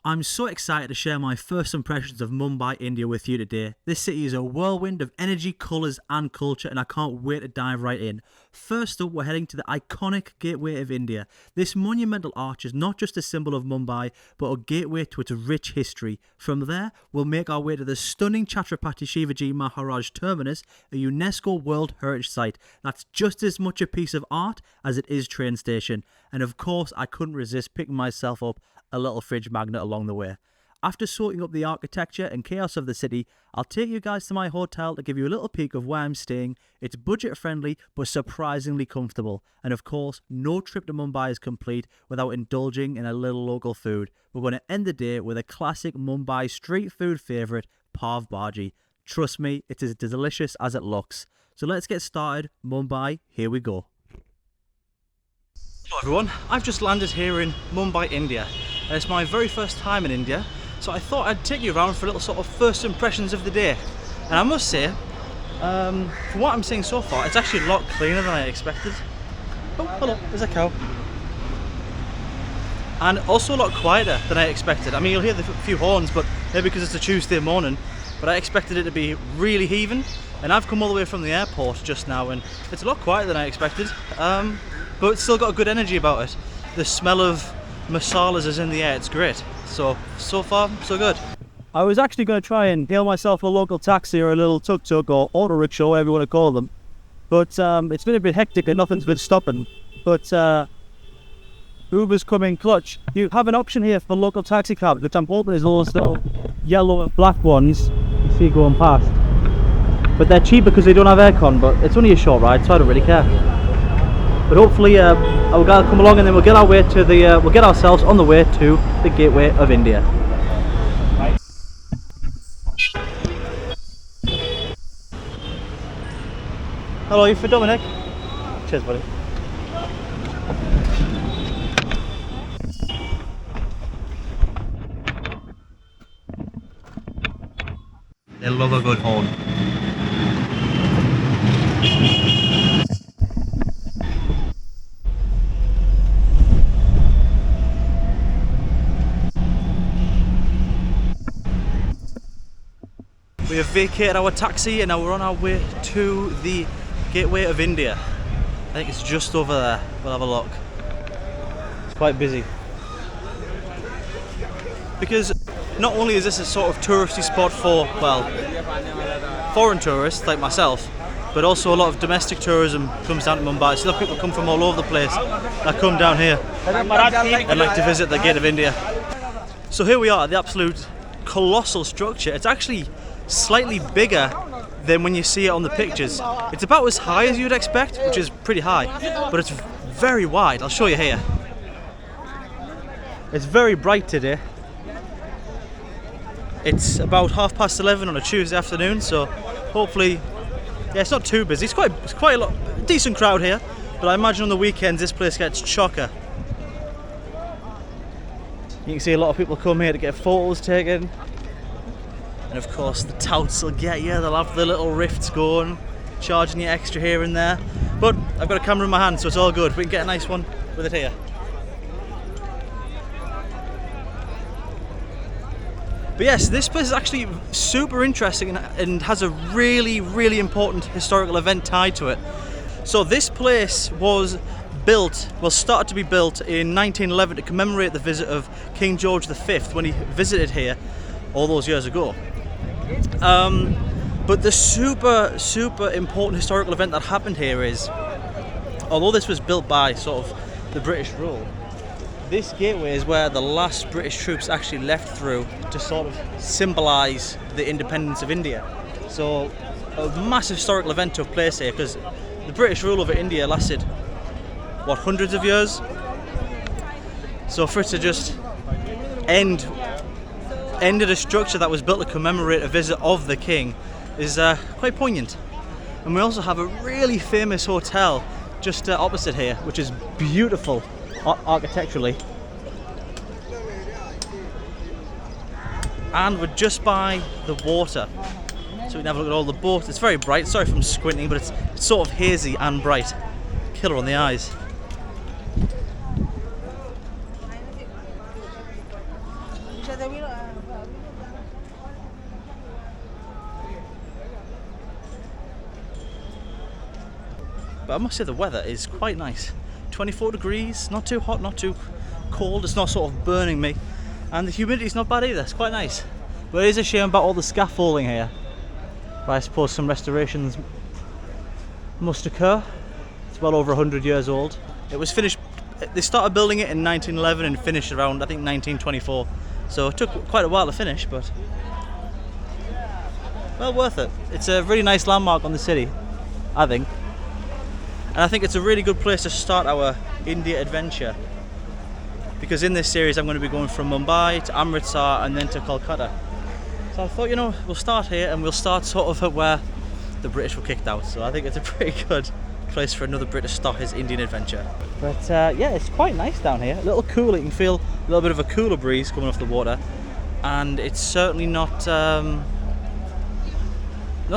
I'm so excited to share my first impressions of Mumbai, India with you today. This city is a whirlwind of energy, colours and culture, and I can't wait to dive right in. First up, we're heading to the iconic Gateway of India. This monumental arch is not just a symbol of Mumbai, but a gateway to its rich history. From there, we'll make our way to the stunning Chhatrapati Shivaji Maharaj Terminus, a UNESCO World Heritage Site that's just as much a piece of art as it is train station. And of course, I couldn't resist picking myself up a little fridge magnet along the way. After soaking up the architecture and chaos of the city, I'll take you guys to my hotel to give you a little peek of where I'm staying. It's budget friendly but surprisingly comfortable. And of course, no trip to Mumbai is complete without indulging in a little local food. We're going to end the day with a classic Mumbai street food favourite, pav bhaji. Trust me, it is as delicious as it looks. So let's get started. Mumbai, here we go. Hello everyone, I've just landed here in Mumbai, India. And it's my very first time in India, so I thought I'd take you around for a little sort of first impressions of the day. And I must say, from what I'm seeing so far, it's actually a lot cleaner than I expected. Oh, hello, there's a cow. And also a lot quieter than I expected. I mean, you'll hear the few horns, but maybe because it's a Tuesday morning, but I expected it to be really heaving. And I've come all the way from the airport just now, and it's a lot quieter than I expected. But it's still got a good energy about it. The smell of masalas is in the air, it's great. So far, so good. I was actually going to try and hail myself a local taxi or a little tuk-tuk or auto rickshaw, whatever you want to call them. But it's been a bit hectic and nothing's been stopping. But Uber's coming clutch. You have an option here for local taxi cabs, which I'm hoping is those little yellow and black ones you see going past. But they're cheaper because they don't have aircon, but it's only a short ride, so I don't really care. But hopefully I'll come along and then we'll get our way to the we'll get ourselves on the way to the Gateway of India. Hello, you for Dominic? Cheers, buddy. They love a good horn. We have vacated our taxi and now we're on our way to the Gateway of India. I think it's just over there. We'll have a look. It's quite busy. Because not only is this a sort of touristy spot for, well, foreign tourists like myself, but also a lot of domestic tourism comes down to Mumbai. So a lot of people come from all over the place that come down here and like to visit the Gate of India. So here we are at the absolute colossal structure. It's actually slightly bigger than when you see it on the pictures. It's about as high as you'd expect, which is pretty high, but it's very wide. I'll show you here. It's very bright today. It's about 11:30 on a Tuesday afternoon, so hopefully, yeah, it's not too busy. It's quite a decent crowd here, but I imagine on the weekends this place gets chocker. You can see a lot of people come here to get photos taken. And of course the touts will get you, they'll have the little rifts going, charging you extra here and there. But I've got a camera in my hand, so it's all good. We can get a nice one with it here. But yes, this place is actually super interesting and has a really, really important historical event tied to it. So this place was started to be built in 1911 to commemorate the visit of King George V when he visited here all those years ago. But the super important historical event that happened here is, although this was built by sort of the British rule, this gateway is where the last British troops actually left through to sort of symbolise the independence of India. So a massive historical event took place here because the British rule over India lasted, what, hundreds of years? So for it to just ended a structure that was built to commemorate a visit of the king is quite poignant. And we also have a really famous hotel just opposite here, which is beautiful architecturally. And we're just by the water, so we can have a look at all the boats. It's very bright, sorry if I'm squinting, but it's sort of hazy and bright. Killer on the eyes. But I must say the weather is quite nice. 24 degrees, not too hot, not too cold, it's not sort of burning me. And the humidity's not bad either, it's quite nice. But it is a shame about all the scaffolding here. But I suppose some restorations must occur. It's well over 100 years old. It was finished, they started building it in 1911 and finished around, I think, 1924. So it took quite a while to finish, but well worth it. It's a really nice landmark on the city, I think. And I think it's a really good place to start our India adventure, because in this series I'm going to be going from Mumbai to Amritsar and then to Kolkata. So I thought, you know, we'll start here and we'll start sort of at where the British were kicked out. So I think it's a pretty good place for another Brit to start his Indian adventure. But yeah, it's quite nice down here. A little cooler, you can feel a little bit of a cooler breeze coming off the water. And it's certainly not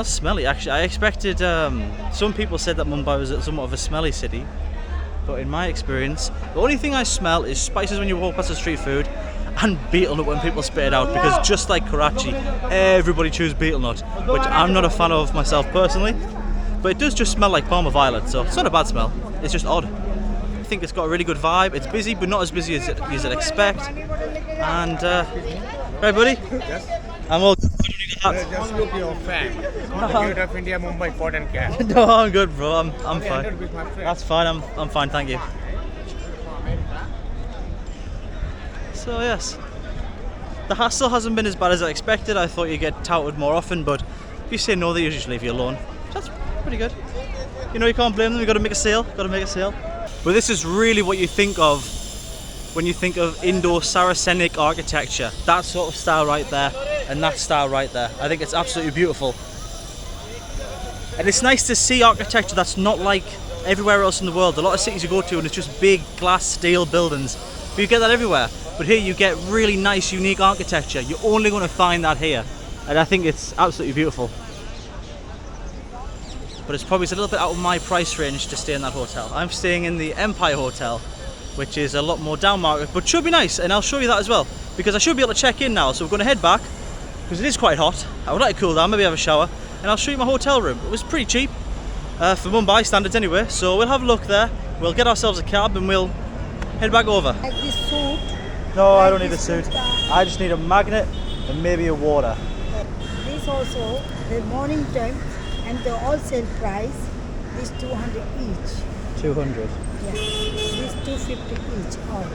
smelly, actually. I expected, some people said that Mumbai was somewhat of a smelly city, but in my experience, the only thing I smell is spices when you walk past the street food, and betel nut when people spit it out, because just like Karachi, everybody chews betel nut, which I'm not a fan of myself personally, but it does just smell like Parma violet, so it's not a bad smell, it's just odd. I think it's got a really good vibe. It's busy, but not as busy as you'd expect. And, hey buddy? Yes. I'm all good. I don't need a hat. Just look your fan. Gate of India, Mumbai, pot and cap. No, I'm good, bro. I'm fine. With my friend. That's fine. I'm fine. Thank you. So yes, the hassle hasn't been as bad as I expected. I thought you'd get touted more often, but if you say no, they usually leave you alone. That's pretty good. You know, you can't blame them. You got to make a sale. Got to make a sale. But this is really what you think of when you think of Indo-Saracenic architecture. That sort of style right there, and that style right there. I think it's absolutely beautiful. And it's nice to see architecture that's not like everywhere else in the world. A lot of cities you go to and it's just big glass steel buildings. But you get that everywhere. But here you get really nice, unique architecture. You're only going to find that here. And I think it's absolutely beautiful. But it's probably a little bit out of my price range to stay in that hotel. I'm staying in the Empire Hotel, which is a lot more down market, but should be nice, and I'll show you that as well, because I should be able to check in now. So we're going to head back, because it is quite hot. I would like to cool down, maybe have a shower, and I'll show you my hotel room. It was pretty cheap, for Mumbai standards anyway, so we'll have a look there. We'll get ourselves a cab and we'll head back over. Like this suit. No, I don't need a suit. I just need a magnet and maybe a water. This also, the morning time, and the wholesale price is 200 each. 200. Yeah, this 250 each. All.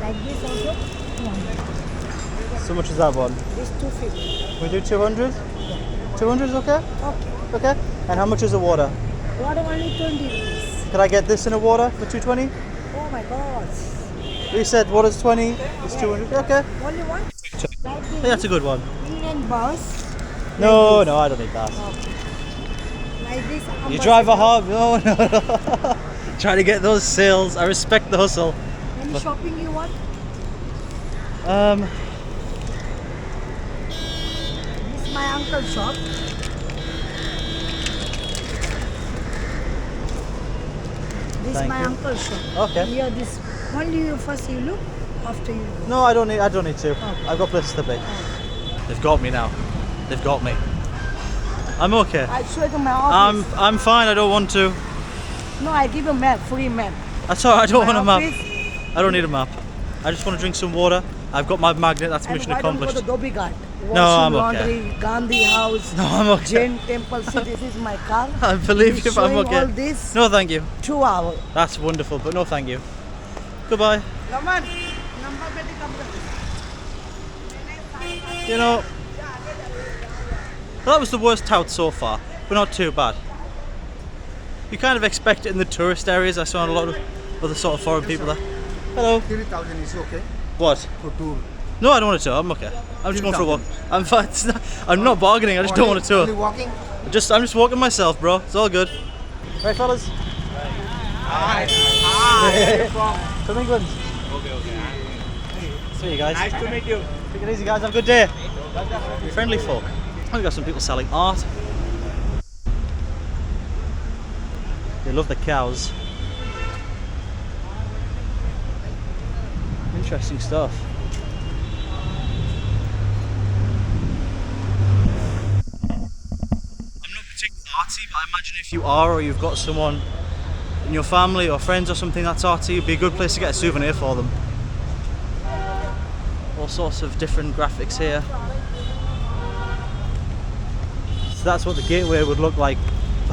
Like this also, 200. So much is that one? This 250. We do 200? Yeah. 200 is okay? Okay. Okay. And how much is the water? Water only 20 rupees. Could I get this in a water for 220? Oh my God. You said water's 20, it's 200. Okay. Only one? Like Yeah, that's a good one. Indian bus. No, like no, I don't need that. Okay. Like this. You drive a hub? No, no. Trying to get those sales. I respect the hustle. Any shopping you want? This is my uncle's shop. This is Thank my you. uncle's shop. Okay. Here, this only you first you look, after you look. No, I don't need to. Okay. I've got places to be. They've got me now. They've got me. I'm okay. I show you my office. I'm fine. I don't want to. No, I give a map, free map. That's alright. I don't My want a map. office, I don't need a map. I just want to drink some water. I've got my magnet. That's and mission why don't accomplished. go to Dhobi Ghat? No, I'm Washing okay. laundry, Gandhi House, No, I'm okay. Jain Temple. See, this is my car. I believe you, He's but I'm showing okay. all this No, thank you. 2 hours. That's wonderful, but no, thank you. Goodbye. Come on. Number better come on. You know, well, that was the worst tout so far, but not too bad. You kind of expect it in the tourist areas. I saw a lot of other sort of foreign people there. Hello. 3,000 is okay What? for tour. No, I don't want a tour. I'm okay. I'm just going for a walk. I'm fine. I'm not bargaining. I just don't want a Only tour. walking. I'm just walking myself, bro. It's all good. Right, fellas. Hi. From England. Okay. See you guys. Nice to meet you. Take it easy, guys. Have a good day. Friendly folk. I've got some people selling art. They love the cows. Interesting stuff. artsy, but I imagine if you are, or you've got someone in your family or friends or something that's artsy, it'd be a good place to get a souvenir for them. All sorts of different graphics here. So that's what the gateway would look like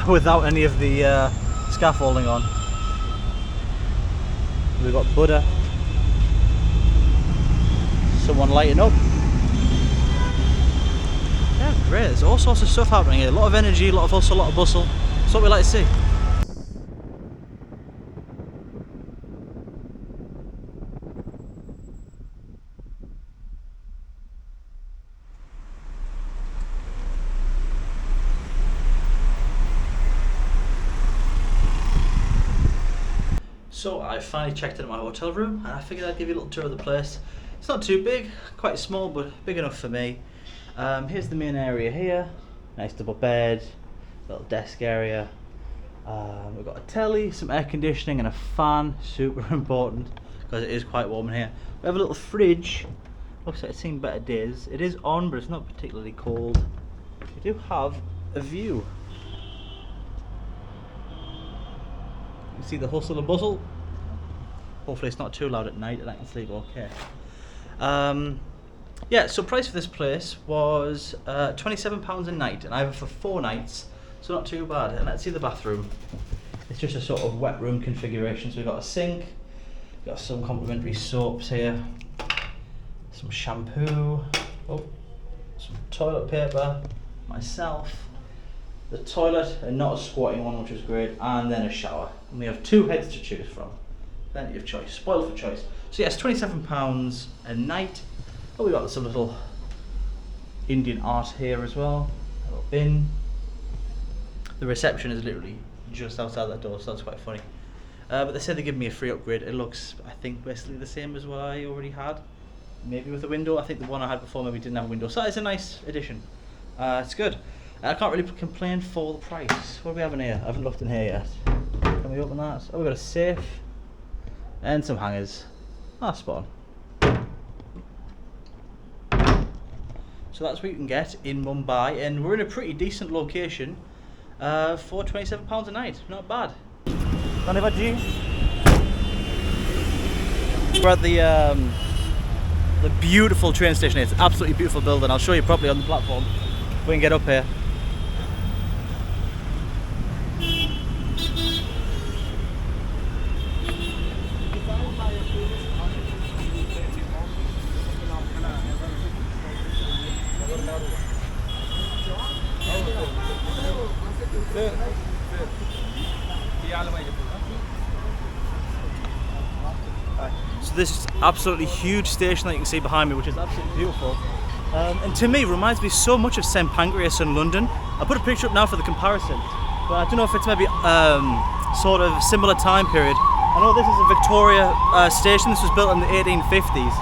without any of the scaffolding on. We've got Buddha, someone lighting up. Yeah, great. There's all sorts of stuff happening here. A lot of energy, a lot of hustle, a lot of bustle. That's what we like to see. So I finally checked into my hotel room and I figured I'd give you a little tour of the place. It's not too big, quite small, but big enough for me. Here's the main area here. Nice double bed, little desk area. We've got a telly, some air conditioning and a fan, super important because it is quite warm in here. We have a little fridge, looks like it's seen better days. It is on, but it's not particularly cold. We do have a view. You see the hustle and bustle. Hopefully it's not too loud at night and I can sleep okay. Yeah, so price for this place was £27 a night, and I have it for 4 nights, so not too bad. And let's see the bathroom. It's just a sort of wet room configuration. So we've got a sink, we've got some complimentary soaps here, some shampoo, some toilet paper, myself, the toilet, and not a squatting one, which is great, and then a shower. And we have 2 heads to choose from. Plenty of choice, spoiled for choice. So yes, £27 a night. Oh, we got some little Indian art here as well. A little bin. The reception is literally just outside that door, so that's quite funny. But they said they give me a free upgrade. It looks, I think, basically the same as what I already had. Maybe with a window. I think the one I had before maybe didn't have a window. So it's a nice addition. It's good. I can't really complain for the price. What do we have in here? I haven't looked in here yet. Can we open that? Oh, we've got a safe and some hangers. That's spot on. So that's what you can get in Mumbai, and we're in a pretty decent location for £27 a night. Not bad. Dhanyavad ji. We're at the beautiful train station. It's an absolutely beautiful building. I'll show you properly on the platform if we can get up here. So this absolutely huge station that you can see behind me, which is absolutely beautiful, and to me reminds me so much of St Pancras in London. I'll put a picture up now for the comparison, but I don't know if it's maybe sort of similar time period. I know this is a Victoria station. This was built in the 1850s,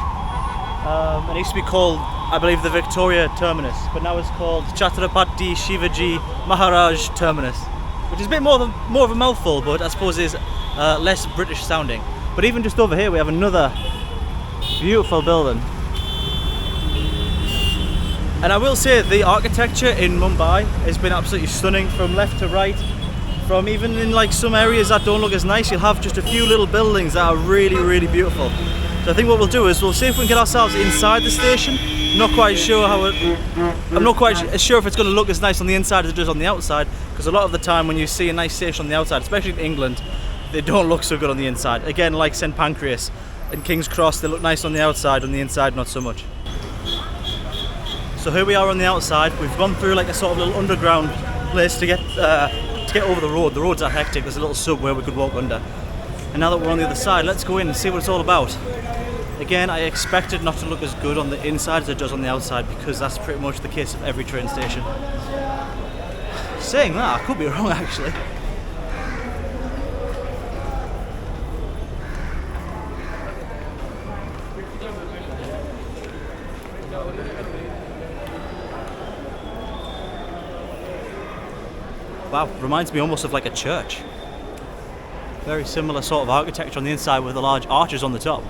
and it used to be called, I believe, the Victoria Terminus, but now it's called Chhatrapati Shivaji Maharaj Terminus, which is a bit more of a mouthful, but I suppose is less British sounding. But even just over here we have another beautiful building. And I will say the architecture in Mumbai has been absolutely stunning from left to right. From even in like some areas that don't look as nice, you'll have just a few little buildings that are really, really beautiful. So I think what we'll do is we'll see if we can get ourselves inside the station. I'm not quite sure if it's going to look as nice on the inside as it does on the outside, because a lot of the time when you see a nice station on the outside, especially in England, they don't look so good on the inside. Again, like St Pancras and King's Cross, they look nice on the outside not so much. So here we are on the outside. We've gone through like a sort of little underground place to get over the road. The roads are hectic. There's a little subway we could walk under. And now that we're on the other side, let's go in and see what it's all about. Again, I expect it not to look as good on the inside as it does on the outside, because that's pretty much the case of every train station. Saying that, I could be wrong actually. Wow, reminds me almost of like a church. Very similar sort of architecture on the inside with the large arches on the top.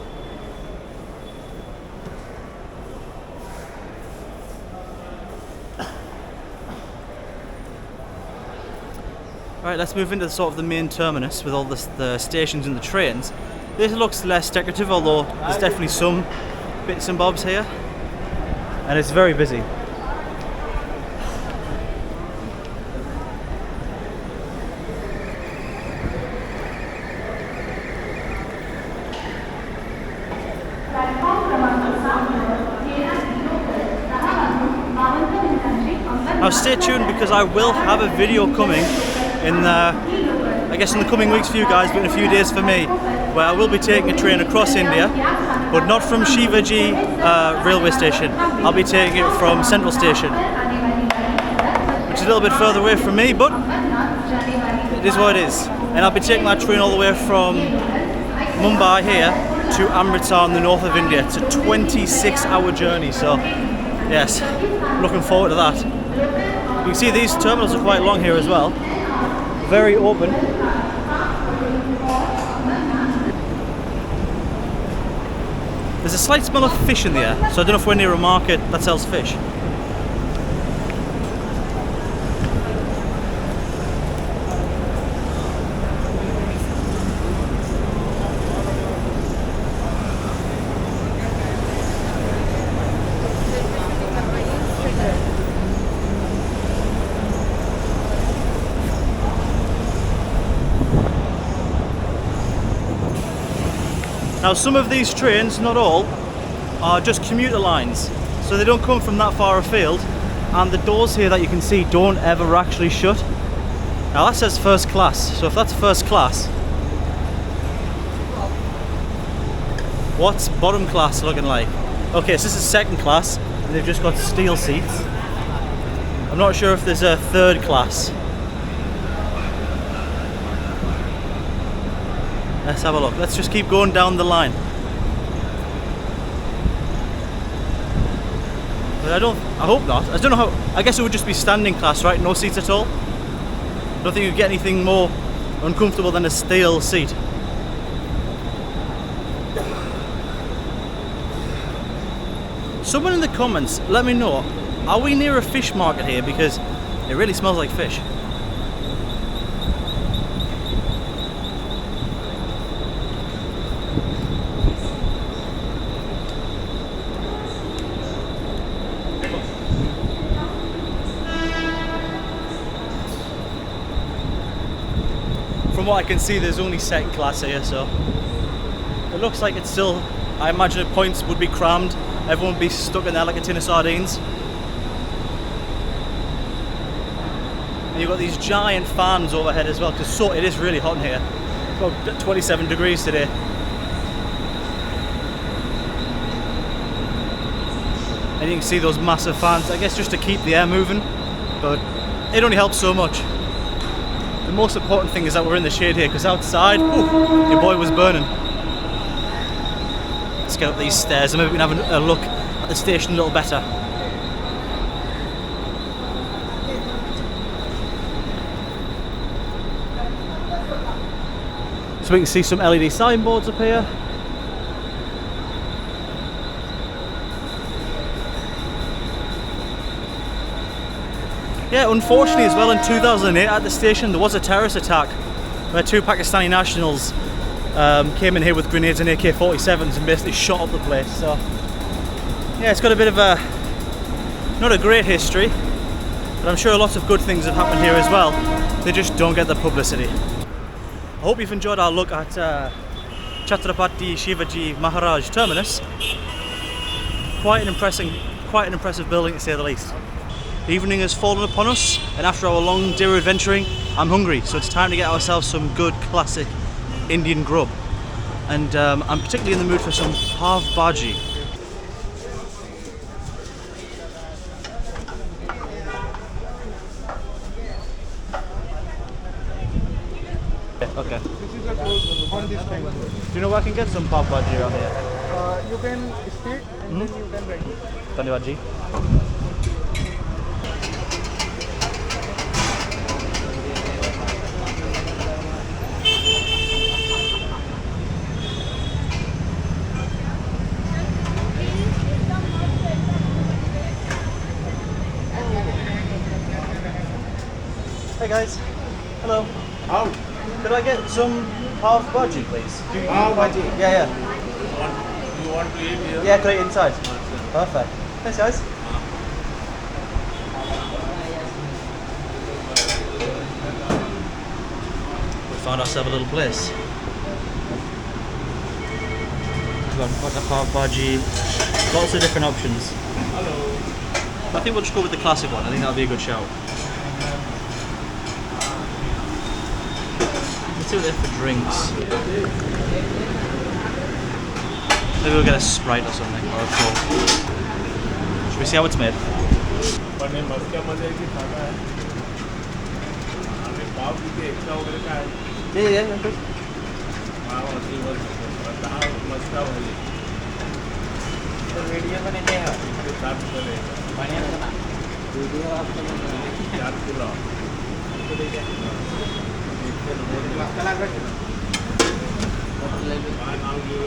Right, let's move into sort of the main terminus with all the stations and the trains. This looks less decorative, although there's definitely some bits and bobs here. And it's very busy. Now stay tuned, because I will have a video coming in I guess in the coming weeks for you guys, but in a few days for me, where I will be taking a train across India, but not from Shivaji railway station. I'll be taking it from Central Station, which is a little bit further away from me, but it is what it is. And I'll be taking that train all the way from Mumbai here to Amritsar in the north of India. It's a 26-hour journey, so yes, looking forward to that. You can see these terminals are quite long here as well. Very open. There's a slight smell of fish in the air, so I don't know if we're near a market that sells fish. Now some of these trains, not all, are just commuter lines, so they don't come from that far afield, and the doors here that you can see don't ever actually shut. Now that says first class, so if that's first class, what's bottom class looking like? Okay, so this is second class, and they've just got steel seats. I'm not sure if there's a third class. Let's have a look. Let's just keep going down the line. But I hope not. I don't know how, I guess it would just be standing class, right? No seats at all? I don't think you'd get anything more uncomfortable than a steel seat. Someone in the comments, let me know, are we near a fish market here? Because it really smells like fish. From what I can see, there's only second class here, so it looks like it's still, I imagine the points would be crammed, everyone would be stuck in there like a tin of sardines. And you've got these giant fans overhead as well, because it is really hot in here. It's about 27 degrees today. And you can see those massive fans, I guess just to keep the air moving, but it only helps so much. The most important thing is that we're in the shade here, because outside, your boy was burning. Let's get up these stairs and maybe we can have a look at the station a little better. So we can see some LED signboards up here. Yeah, unfortunately as well, in 2008 at the station there was a terrorist attack where two Pakistani nationals came in here with grenades and AK-47s and basically shot up the place. So yeah, it's got a bit of a, not a great history, but I'm sure lots of good things have happened here as well. They just don't get the publicity. I hope you've enjoyed our look at Chhatrapati Shivaji Maharaj Terminus. Quite an impressive building to say the least. The evening has fallen upon us, and after our long day of adventuring, I'm hungry, so it's time to get ourselves some good classic Indian grub. And I'm particularly in the mood for some pav bhaji. Okay. This is a close on this time. Do you know where I can get some pav bhaji around here? You can sit and then you can write. Dhanyawad ji. Hey guys, hello. How? Could I get some pav bhaji, please? Pav bhaji? Yeah, You want to eat here? yeah. Could I eat inside? Perfect. Thanks, guys. We found ourselves a little place. We've got the pav bhaji, lots of different options. Hello. I think we'll just go with the classic one. I think that'll be a good shout. Let's see what they have for drinks. Maybe we'll get a Sprite or something, or a Coke. Should we see how it's made? Paneer मस्का मजे की खाता है हमें पाव की extra वगैरह का है Yeah, good. पाव असली वर्ष बताओ मस्का वाली तो वीडियो बनेंगे हैं इसके साथ बने बढ़िया बना वीडियो आपको 4 किलो मस्का लग रहा है नाउ यू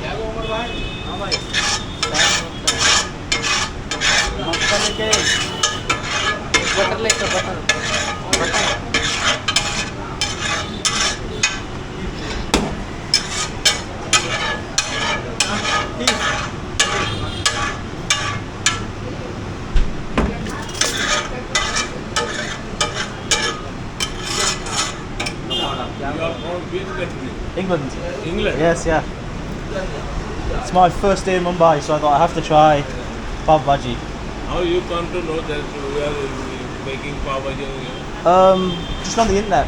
क्या उमर भाई हाँ भाई मक्का लेके बटर लेके butter you are from which country? England. England. Yes, yeah. It's my first day in Mumbai, so I thought I have to try pav bhaji. How you come to know that we are making pav bhaji? Just on the internet.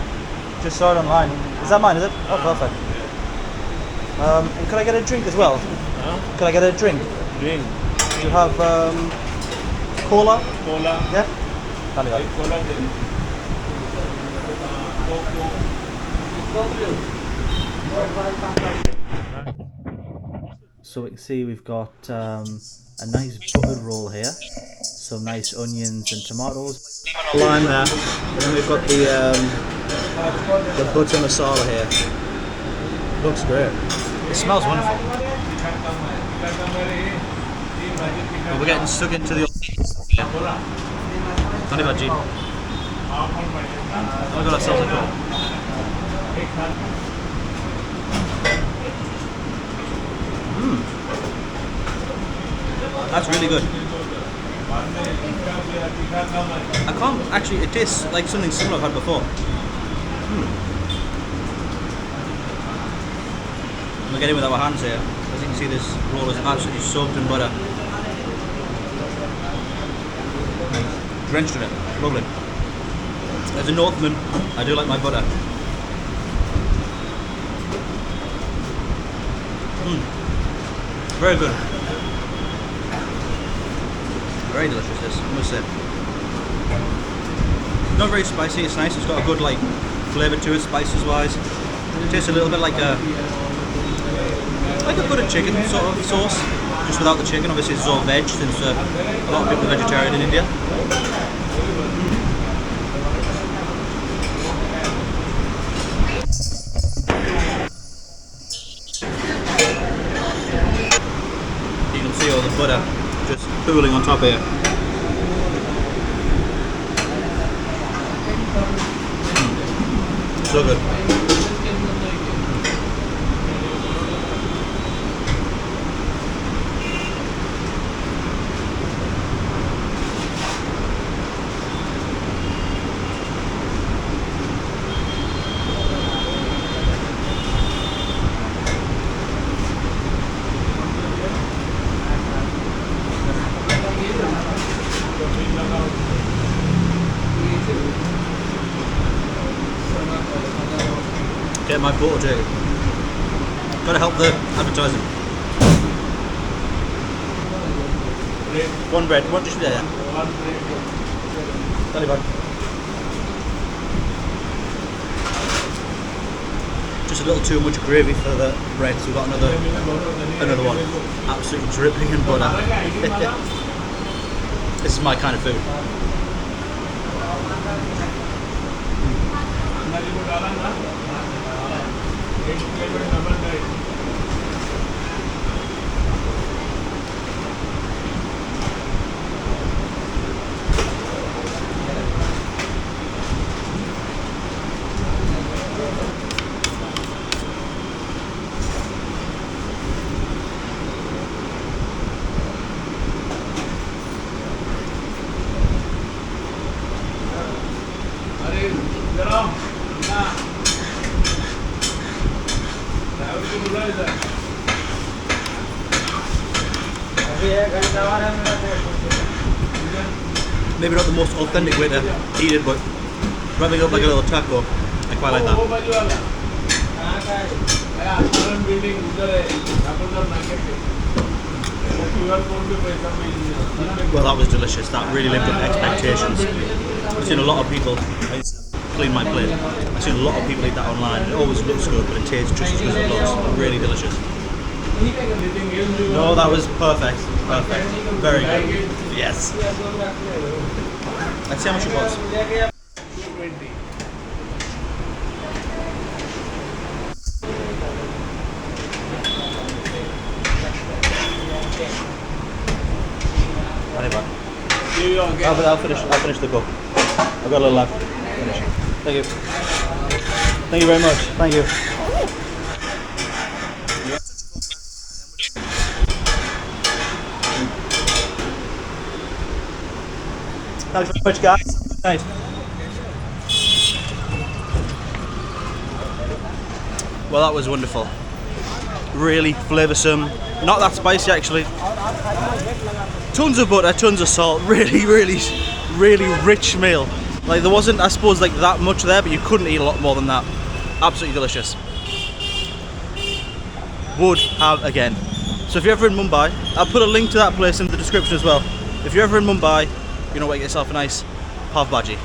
Just saw it online. Is that mine? Is it? Oh, perfect. And could I get a drink as well? Huh? Could I get a drink? Drink. Do you have cola? Cola. Yeah. Thank you. Cola. So we can see we've got a nice buttered roll here, some nice onions and tomatoes, lime there, and then we've got the butter masala here. Looks great. It smells wonderful. But we're getting stuck into the Honey bhaji. We've got ourselves a cup. That's really good. I can't actually, it tastes like something similar I've had before. We're getting with our hands here. As you can see, this roll is absolutely soaked in butter. Drenched in it. Lovely. As a Northman, I do like my butter. Very good. Very delicious, this, I must say. Not very spicy, it's nice, it's got a good like flavour to it, spices wise. It tastes a little bit like a buttered chicken sort of sauce, just without the chicken. Obviously it's all veg, since a lot of people are vegetarian in India. You can see all the butter just pooling on top here. So good. Get my butter jacket. Gotta help the advertising. One bread, one just there. Tell you about. Just a little too much gravy for the bread, so we've got another one. Absolutely dripping in butter. This is my kind of food. Maybe not the most authentic way to eat it, but wrapping up like a little taco, I quite like that. Well, that was delicious. That really lived up to expectations. I've seen a lot of people clean my plate. I've seen a lot of people eat that online. It always looks good, but it tastes just as good as it looks. Really delicious. No, that was perfect. Perfect. Very good. Yes. Let's see how much it was. I'll finish the cook. I've got a little left. Finish. Thank you. Thank you very much. Thank you. Thanks very much, guys. Nice. Well, that was wonderful. Really flavoursome. Not that spicy, actually. Tons of butter, tons of salt. Really rich meal. Like, there wasn't, I suppose, like that much there, but you couldn't eat a lot more than that. Absolutely delicious. Would have again. So if you're ever in Mumbai, I'll put a link to that place in the description as well. If you're ever in Mumbai, you know what, get yourself a nice pav bhaji.